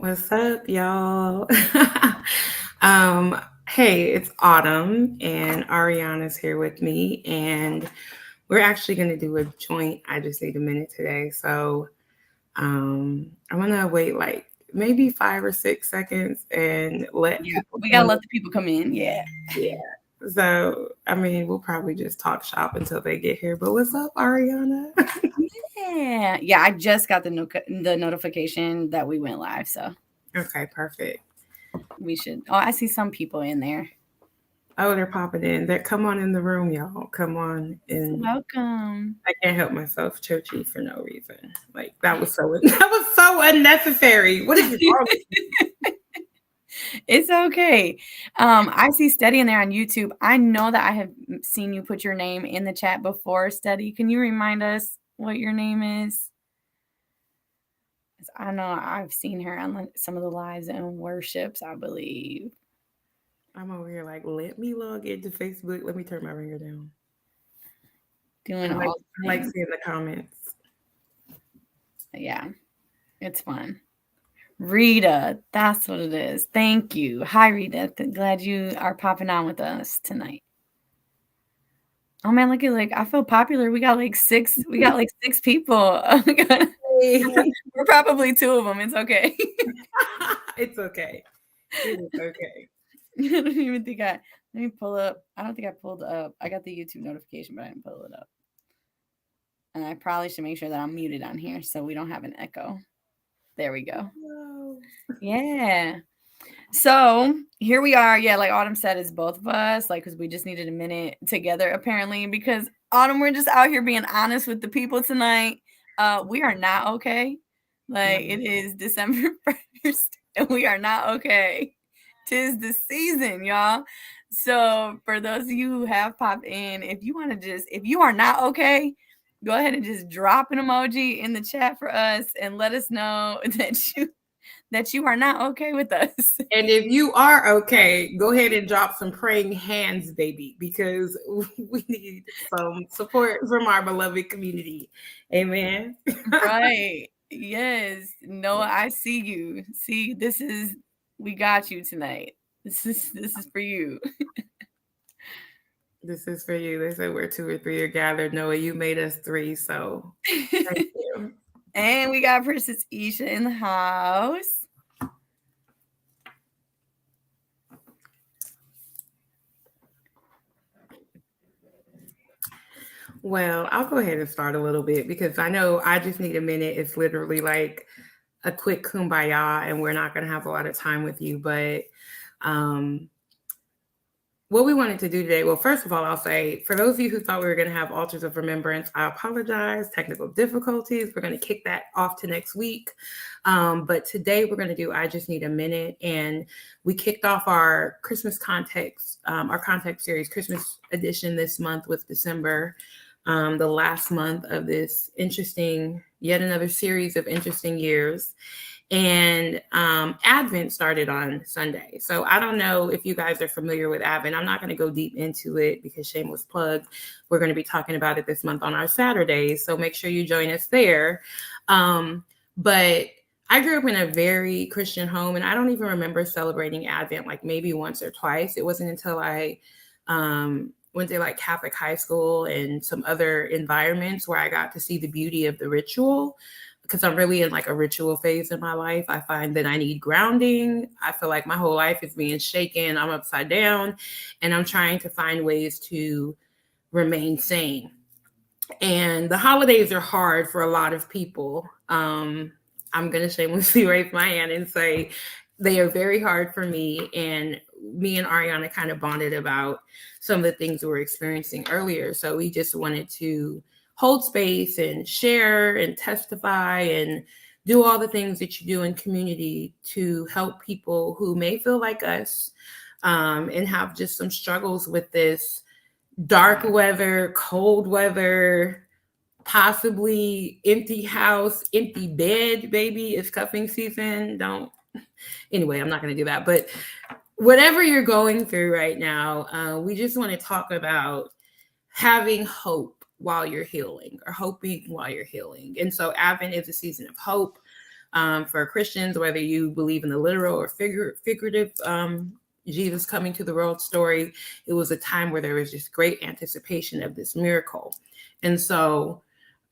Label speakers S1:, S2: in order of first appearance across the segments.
S1: What's up, y'all? Hey, it's Autumn, and Ariana's here with me, and we're actually going to do a joint. I just need a minute today, so I'm gonna wait like maybe 5 or 6 seconds and let
S2: Yeah,
S1: people
S2: we
S1: come
S2: gotta
S1: in.
S2: let the people come in. Yeah.
S1: Yeah. So, I mean, we'll probably just talk shop until they get here. But what's up, Ariana?
S2: Yeah. Yeah, I just got the notification that we went live, so
S1: Okay, perfect.
S2: we should. Oh, I see some people in there.
S1: Oh, they're popping in. They're come on in the room, y'all. Come on in.
S2: Welcome.
S1: I can't help myself, Chochi, for no reason. Like that was so that was so unnecessary. What is wrong?
S2: It's okay. I see Steady in there on YouTube. I know that I have seen you put your name in the chat before, Steady. Can you remind us what your name is? 'Cause I know I've seen her on some of the lives and worships, I believe.
S1: I'm over here like, let me log into Facebook. Let me turn my ringer down.
S2: Doing
S1: I
S2: all the
S1: like
S2: things.
S1: seeing the comments.
S2: Yeah, it's fun. Rita, that's what it is. Thank you. Hi, Rita. Glad you are popping on with us tonight. Oh man, look at I feel popular. We got like six. We got like six people.
S1: Hey.
S2: We're probably two of them. It's okay.
S1: It's okay. It is okay.
S2: I don't even think I. Let me pull up. I don't think I pulled up. I got the YouTube notification, but I didn't pull it up. And I probably should make sure that I'm muted on here so we don't have an echo. There we go.
S1: Hello.
S2: Yeah. So here we are. Yeah, like Autumn said, it's both of us, like, because we just needed a minute together, apparently, because Autumn, we're just out here being honest with the people tonight. We are not okay. Like, it is December 1st, and we are not okay. 'Tis the season, y'all. So for those of you who have popped in, if you want to if you are not okay, go ahead and just drop an emoji in the chat for us and let us know that you are not okay with us.
S1: And if you are okay, go ahead and drop some praying hands, baby, because we need some support from our beloved community. Amen.
S2: Right. Yes. Noah, I see you. See, we got you tonight. This is for you.
S1: This is for you. They said where two or three are gathered. Noah, you made us three, so thank you.
S2: And we got Princess Isha in the house.
S1: Well, I'll go ahead and start a little bit because I know I just need a minute. It's literally like a quick kumbaya, and we're not going to have a lot of time with you. But um, what we wanted to do today, well, first of all, I'll say for those of you who thought we were going to have altars of remembrance, I apologize. Technical difficulties. We're going to kick that off to next week. But today we're going to do I Just Need a Minute. And we kicked off our Christmas context, our context series, Christmas edition this month with December, the last month of this interesting, yet another series of interesting years. And Advent started on Sunday. So I don't know if you guys are familiar with Advent. I'm not going to go deep into it because shameless plug. We're going to be talking about it this month on our Saturdays. So make sure you join us there. But I grew up in a very Christian home, and I don't even remember celebrating Advent like maybe once or twice. It wasn't until I went to like Catholic high school and some other environments where I got to see the beauty of the ritual, because I'm really in like a ritual phase in my life. I find that I need grounding. I feel like my whole life is being shaken. I'm upside down, and I'm trying to find ways to remain sane. And the holidays are hard for a lot of people. I'm going to shamelessly raise my hand and say they are very hard for me. And me and Ariana kind of bonded about some of the things we were experiencing earlier. So we just wanted to hold space and share and testify and do all the things that you do in community to help people who may feel like us, and have just some struggles with this dark weather, cold weather, possibly empty house, empty bed, baby. It's cuffing season. Don't, anyway, I'm not going to do that. But whatever you're going through right now, we just want to talk about having hope while you're healing, or hoping while you're healing. And so Advent is a season of hope. For Christians, whether you believe in the literal or figurative Jesus coming to the world story, it was a time where there was just great anticipation of this miracle. And so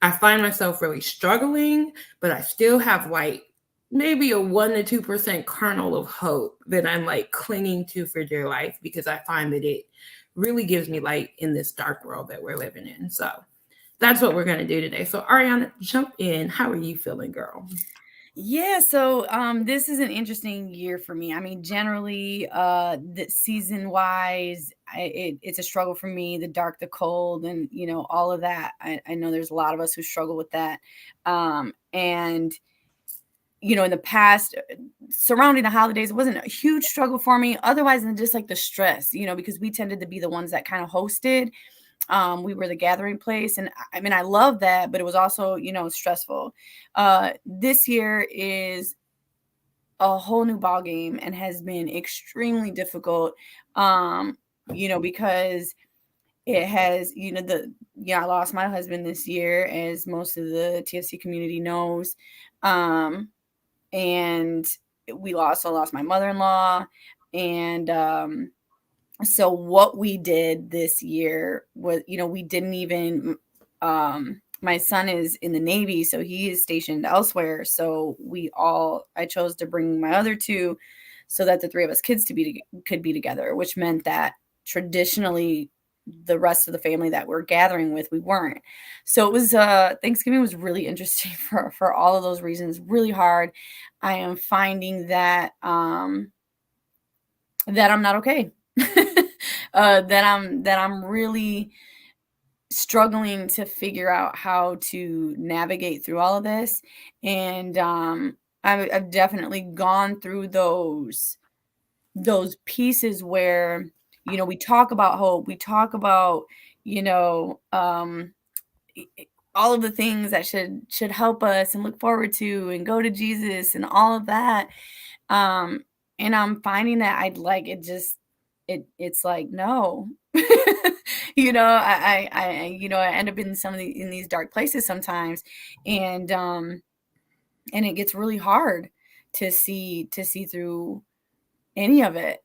S1: I find myself really struggling, but I still have like maybe a 1 to 2% kernel of hope that I'm like clinging to for dear life, because I find that it really gives me light in this dark world that we're living in. So that's what we're going to do today. So Ariana, jump in. How are you feeling, girl?
S2: Yeah, so this is an interesting year for me. I mean, generally, the season wise, it's a struggle for me. The dark, the cold, and all of that. I know there's a lot of us who struggle with that. And in the past, surrounding the holidays, it wasn't a huge struggle for me. Otherwise, than just like the stress, because we tended to be the ones that kind of hosted. We were the gathering place, and I mean, I love that, but it was also, stressful. This year is a whole new ball game and has been extremely difficult. Because it has, I lost my husband this year, as most of the TFC community knows. And we also lost my mother-in-law, and so what we did this year was, we didn't even my son is in the Navy, so he is stationed elsewhere. So I chose to bring my other two so that the three of us kids could be together, which meant that traditionally the rest of the family that we're gathering with, we weren't. So it was Thanksgiving was really interesting for all of those reasons, really hard. I am finding that that I'm not okay. that I'm really struggling to figure out how to navigate through all of this. And I've definitely gone through those pieces where, we talk about hope, we talk about, all of the things that should help us and look forward to and go to Jesus and all of that. And I'm finding that I'd like it just it's like, no. I end up in in these dark places sometimes, and it gets really hard to see through any of it.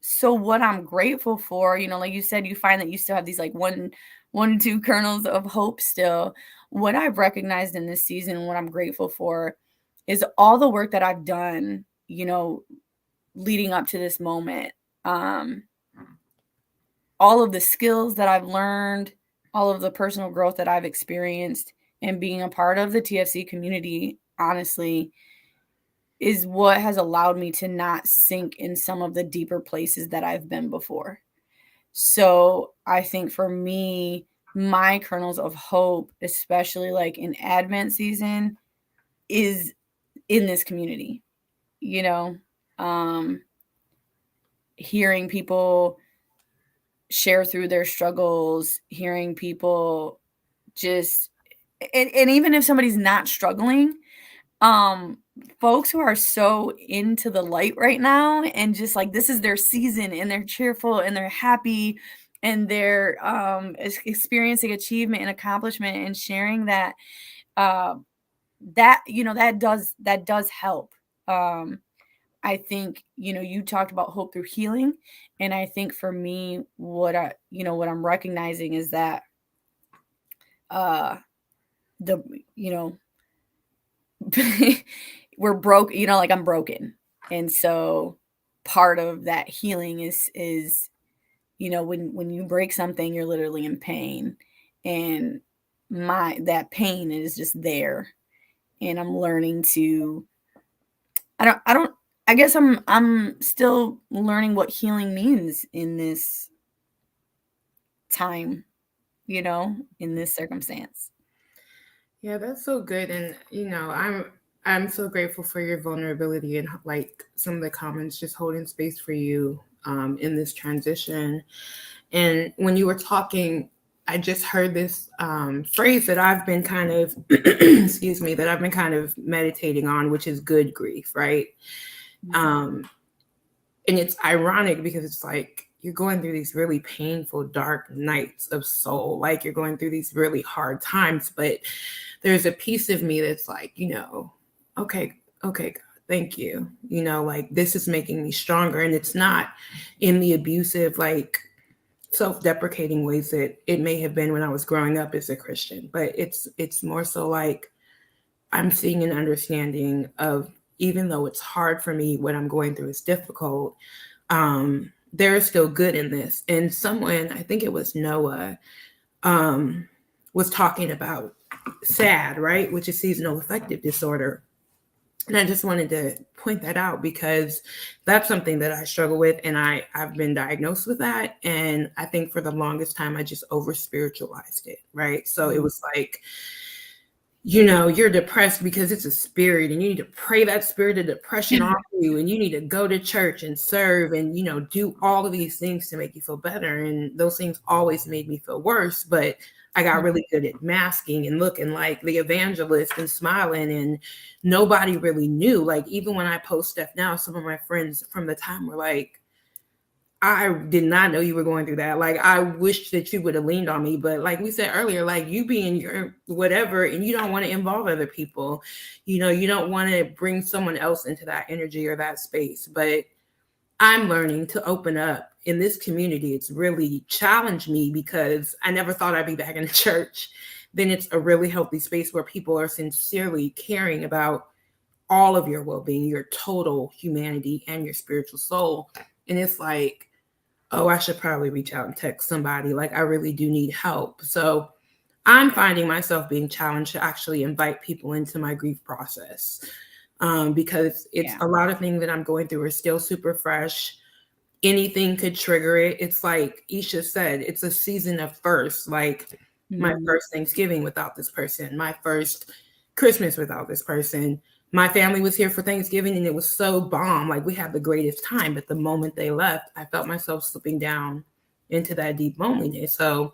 S2: So what I'm grateful for, like you said, you find that you still have these like one to two kernels of hope still. What I've recognized in this season and what I'm grateful for is all the work that I've done, leading up to this moment. All of the skills that I've learned, all of the personal growth that I've experienced, and being a part of the TFC community, honestly, is what has allowed me to not sink in some of the deeper places that I've been before. So I think for me, my kernels of hope, especially like in Advent season, is in this community. Hearing people share through their struggles, hearing people just, and even if somebody's not struggling, folks who are so into the light right now and just like this is their season and they're cheerful and they're happy and they're experiencing achievement and accomplishment and sharing that, that does help. I think, you talked about hope through healing. And I think for me, what I'm recognizing is that, we're broke, like I'm broken. And so part of that healing is, when you break something, you're literally in pain. And that pain is just there. And I'm learning to, I guess I'm still learning what healing means in this time, in this circumstance.
S1: Yeah, that's so good. And I'm so grateful for your vulnerability and like some of the comments just holding space for you in this transition. And when you were talking, I just heard this phrase that I've been kind of excuse me, that I've been kind of meditating on, which is good grief, right? And it's ironic because it's like you're going through these really painful, dark nights of soul. Like you're going through these really hard times, but there's a piece of me that's like, Okay, okay, God, thank you. You know, like this is making me stronger, and it's not in the abusive, like self-deprecating ways that it may have been when I was growing up as a Christian, but it's more so like I'm seeing an understanding of, even though it's hard for me, what I'm going through is difficult. There is still good in this. And someone, I think it was Noah, um, was talking about SAD, right, which is seasonal affective disorder. And I just wanted to point that out because that's something that I struggle with, and I've been diagnosed with that. And I think for the longest time I just over spiritualized it, right? So it was like, you know, you're depressed because it's a spirit and you need to pray that spirit of depression off you, and you need to go to church and serve and, you know, do all of these things to make you feel better. And those things always made me feel worse. But I got really good at masking and looking like the evangelist and smiling, and nobody really knew. Like, even when I post stuff now, some of my friends from the time were like, I did not know you were going through that. Like, I wish that you would have leaned on me. But like we said earlier, like you being your whatever, and you don't want to involve other people. You know, you don't want to bring someone else into that energy or that space. But I'm learning to open up in this community. It's really challenged me because I never thought I'd be back in the church. Then it's a really healthy space where people are sincerely caring about all of your well-being, your total humanity, and your spiritual soul. And it's like, oh, I should probably reach out and text somebody. Like, I really do need help. So I'm finding myself being challenged to actually invite people into my grief process, because it's a lot of things that I'm going through are still super fresh. Anything could trigger it. It's like Isha said, it's a season of first. Like my first Thanksgiving without this person, my first Christmas without this person. My family was here for Thanksgiving and it was so bomb. Like, we had the greatest time. But the moment they left, I felt myself slipping down into that deep loneliness. So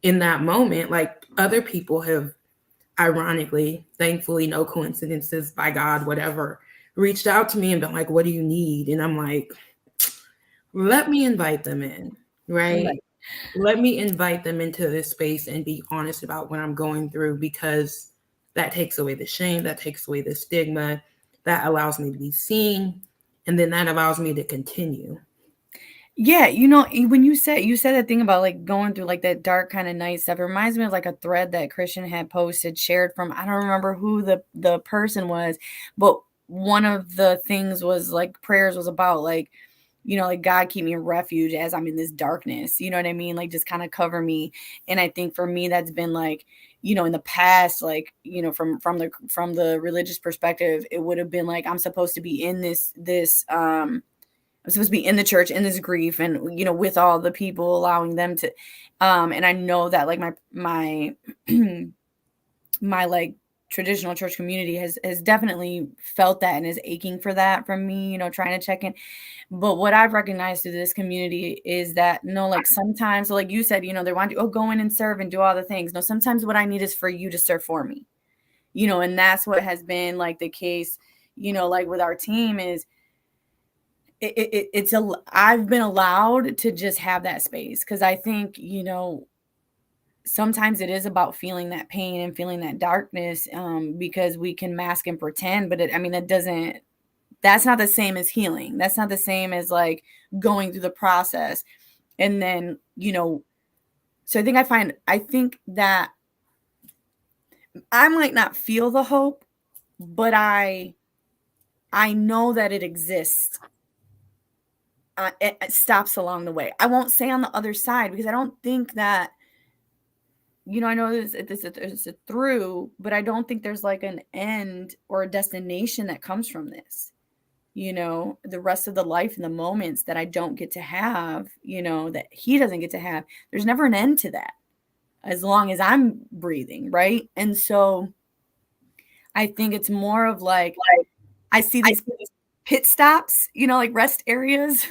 S1: in that moment, like, other people have, ironically, thankfully, no coincidences, by God, whatever, reached out to me and been like, what do you need? And I'm like, let me invite them in, right? Let me invite them into this space and be honest about what I'm going through, because that takes away the shame, that takes away the stigma, that allows me to be seen, and then that allows me to continue.
S2: Yeah, you know, when you said that thing about like going through like that dark kind of night stuff, it reminds me of like a thread that Christian had posted, shared from, I don't remember who the person was, but one of the things was like prayers was about like, you know, like, God, keep me a refuge as I'm in this darkness. You know what I mean? Like, just kind of cover me. And I think for me, that's been like, you know, in the past, like, you know, from the religious perspective, it would have been like, I'm supposed to be in I'm supposed to be in the church in this grief, and, you know, with all the people, allowing them to, and I know that like my my like traditional church community has definitely felt that and is aching for that from me, you know, trying to check in. But what I've recognized through this community is that, no, like sometimes, so like you said, you know, they want you, oh, go in and serve and do all the things. No, sometimes what I need is for you to serve for me, you know, and that's what has been like the case, you know, like with our team is I've been allowed to just have that space, because I think, you know, sometimes it is about feeling that pain and feeling that darkness, because we can mask and pretend, but I mean, that's not the same as healing. That's not the same as like going through the process. And then, you know, so I think that I might not feel the hope, but I know that it exists. It stops along the way. I won't say on the other side, because I don't think that, you know, I know there's a through, but I don't think there's like an end or a destination that comes from this. You know, the rest of the life and the moments that I don't get to have, you know, that he doesn't get to have, there's never an end to that as long as I'm breathing, right? And so I think it's more of like, I see these pit stops, you know, like rest areas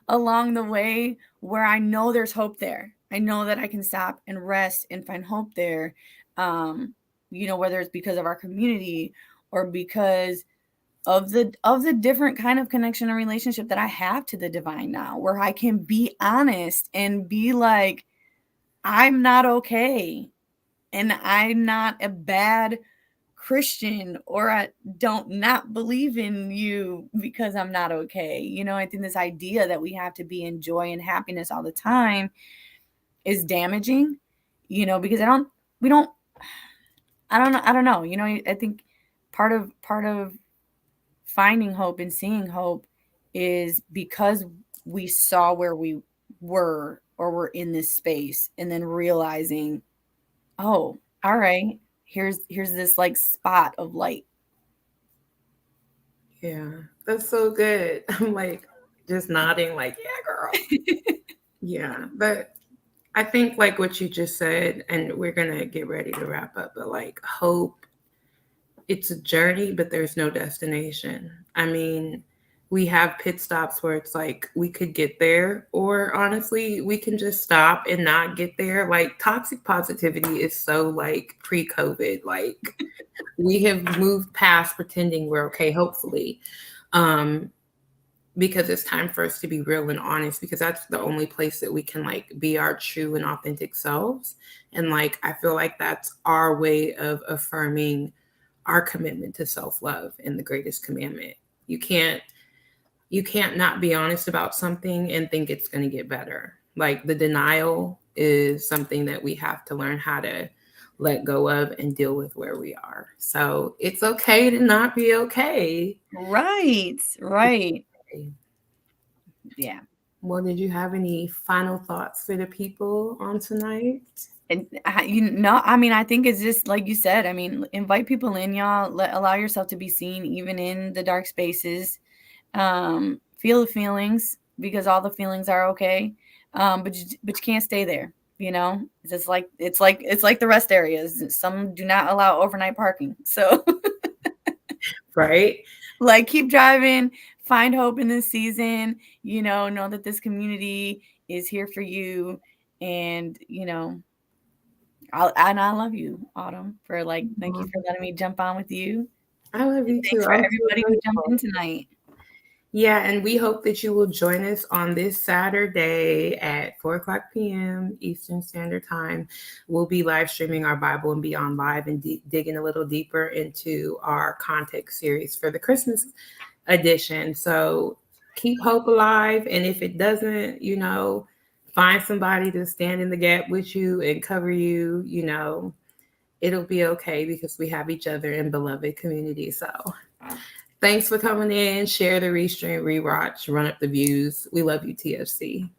S2: along the way where I know there's hope there. I know that I can stop and rest and find hope there. You know, whether it's because of our community or because of the different kind of connection and relationship that I have to the divine now, where I can be honest and be like, I'm not okay. And I'm not a bad Christian, or I don't not believe in you because I'm not okay. You know, I think this idea that we have to be in joy and happiness all the time is damaging, you know, because we don't, I don't know. You know, I think part of finding hope and seeing hope is because we saw where we were or were in this space and then realizing, oh, all right, here's this like spot of light.
S1: Yeah, that's so good. I'm like just nodding, like, yeah, girl. Yeah, but I think like what you just said, and we're gonna get ready to wrap up, but like hope, it's a journey, but there's no destination. I mean, we have pit stops where it's like we could get there, or honestly, we can just stop and not get there. Like toxic positivity is so like pre-COVID. Like we have moved past pretending we're okay, hopefully. Um, because it's time for us to be real and honest, because that's the only place that we can like be our true and authentic selves. And like I feel like that's our way of affirming our commitment to self-love and the greatest commandment. You can't you can't not be honest about something and think it's going to get better. Like the denial is something that we have to learn how to let go of and deal with where we are. So it's okay to not be okay.
S2: Right, right. Yeah.
S1: Well, did you have any final thoughts for the people on tonight?
S2: And you know, I mean, I think it's just like you said. I mean, invite people in, y'all. Allow yourself to be seen, even in the dark spaces. Feel the feelings, because all the feelings are okay. But you can't stay there. You know, it's just like it's like the rest areas. Some do not allow overnight parking. So,
S1: Right?
S2: like, keep driving. Find hope in this season. You know that this community is here for you, and I love you, Autumn, for like, thank you for letting me jump on with you.
S1: I love
S2: And
S1: you too.
S2: thanks for
S1: I'm so
S2: everybody who jumped
S1: grateful.
S2: in tonight.
S1: Yeah, and we hope that you will join us on this Saturday at 4 o'clock p.m. Eastern Standard Time. We'll be live streaming our Bible and Beyond Live and digging a little deeper into our context series for the Christmas edition. So keep hope alive. And if it doesn't, find somebody to stand in the gap with you and cover you, it'll be okay because we have each other in beloved community. So thanks for coming in. Share the restream, rewatch, run up the views. We love you, TFC.